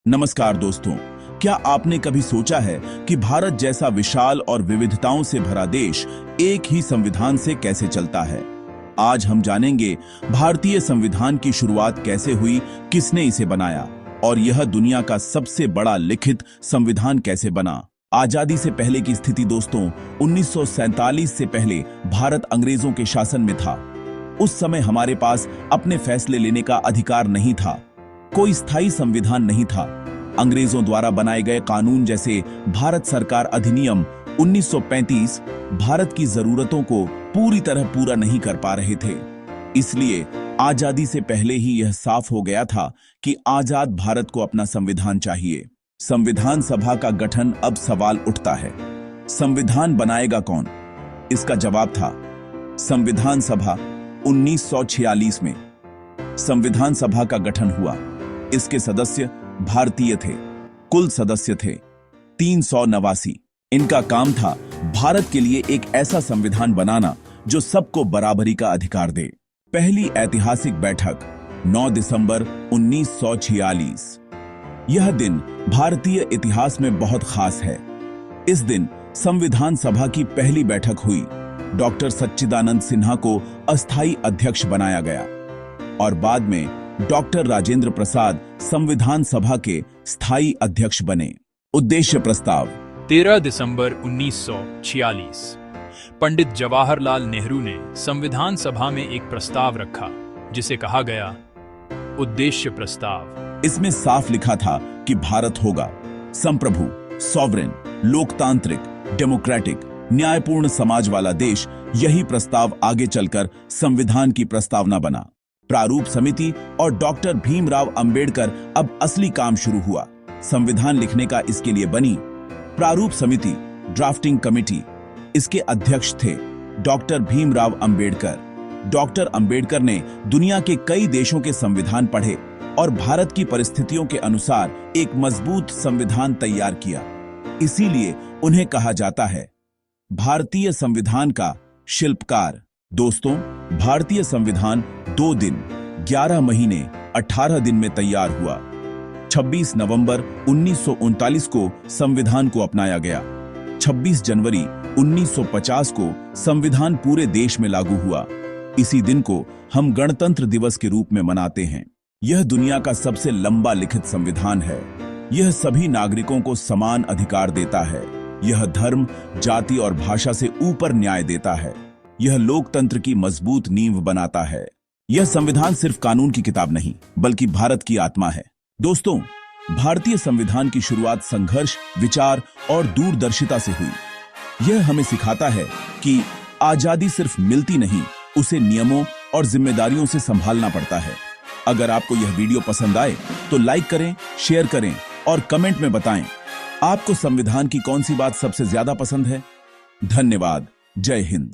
नमस्कार दोस्तों, क्या आपने कभी सोचा है कि भारत जैसा विशाल और विविधताओं से भरा देश एक ही संविधान से कैसे चलता है। आज हम जानेंगे भारतीय संविधान की शुरुआत कैसे हुई, किसने इसे बनाया और यह दुनिया का सबसे बड़ा लिखित संविधान कैसे बना। आजादी से पहले की स्थिति दोस्तों, 1947 से पहले भारत अंग्रेजों के शासन में था। उस समय हमारे पास अपने फैसले लेने का अधिकार नहीं था, कोई स्थायी संविधान नहीं था। अंग्रेजों द्वारा बनाए गए कानून जैसे भारत सरकार अधिनियम 1935 भारत की जरूरतों को पूरी तरह पूरा नहीं कर पा रहे थे। इसलिए आजादी से पहले ही यह साफ हो गया था कि आजाद भारत को अपना संविधान चाहिए। संविधान सभा का गठन अब सवाल उठता है, संविधान बनाएगा कौन? इसका जवाब था संविधान सभा। 1946 में संविधान सभा का गठन हुआ। इसके सदस्य भारतीय थे। कुल सदस्य थे 389। इनका काम था भारत के लिए एक ऐसा संविधान बनाना जो सबको बराबरी का अधिकार दे। पहली ऐतिहासिक बैठक 9 दिसंबर 1946। यह दिन भारतीय इतिहास में बहुत खास है। इस दिन संविधान सभा की पहली बैठक हुई। डॉक्टर सच्चिदानंद सिन्हा को अस्थायी अध्यक्ष बनाया गया और बाद में डॉक्टर राजेंद्र प्रसाद संविधान सभा के स्थायी अध्यक्ष बने। उद्देश्य प्रस्ताव 13 दिसंबर 1946 पंडित जवाहरलाल नेहरू ने संविधान सभा में एक प्रस्ताव रखा जिसे कहा गया उद्देश्य प्रस्ताव। इसमें साफ लिखा था कि भारत होगा संप्रभु, सॉवरेन, लोकतांत्रिक, डेमोक्रेटिक, न्यायपूर्ण समाज वाला देश। यही प्रस्ताव आगे चलकर संविधान की प्रस्तावना बना। प्रारूप समिति और डॉक्टर भीमराव अंबेडकर अब असली काम शुरू हुआ। संविधान लिखने का इसके लिए बनी प्रारूप समिति, ड्राफ्टिंग कमेटी। इसके अध्यक्ष थे डॉक्टर भीमराव अंबेडकर। डॉक्टर अंबेडकर ने दुनिया के कई देशों के संविधान पढ़े और भारत की परिस्थितियों के अनुसार एक मजबूत संविधान तैयार किया। इसीलिए उन्हें कहा जाता है भारतीय संविधान का शिल्पकार। दोस्तों, भारतीय संविधान 2 दिन, 11 महीने, 18 दिन में तैयार हुआ। 26 नवंबर 1939 को संविधान को अपनाया गया। 26 जनवरी 1950 को संविधान पूरे देश में लागू हुआ। इसी दिन को हम गणतंत्र दिवस के रूप में मनाते हैं। यह दुनिया का सबसे लंबा लिखित संविधान है। यह सभी नागरिकों को समान अधिकार देता है। यह धर्म, जाति और भाषा से ऊपर न्याय देता है। यह लोकतंत्र की मजबूत नींव बनाता है। यह संविधान सिर्फ कानून की किताब नहीं, बल्कि भारत की आत्मा है। दोस्तों, भारतीय संविधान की शुरुआत संघर्ष, विचार और दूरदर्शिता से हुई। यह हमें सिखाता है कि आजादी सिर्फ मिलती नहीं, उसे नियमों और जिम्मेदारियों से संभालना पड़ता है। अगर आपको यह वीडियो पसंद आए तो लाइक करें, शेयर करें और कमेंट में बताएं आपको संविधान की कौन सी बात सबसे ज्यादा पसंद है। धन्यवाद। जय हिंद।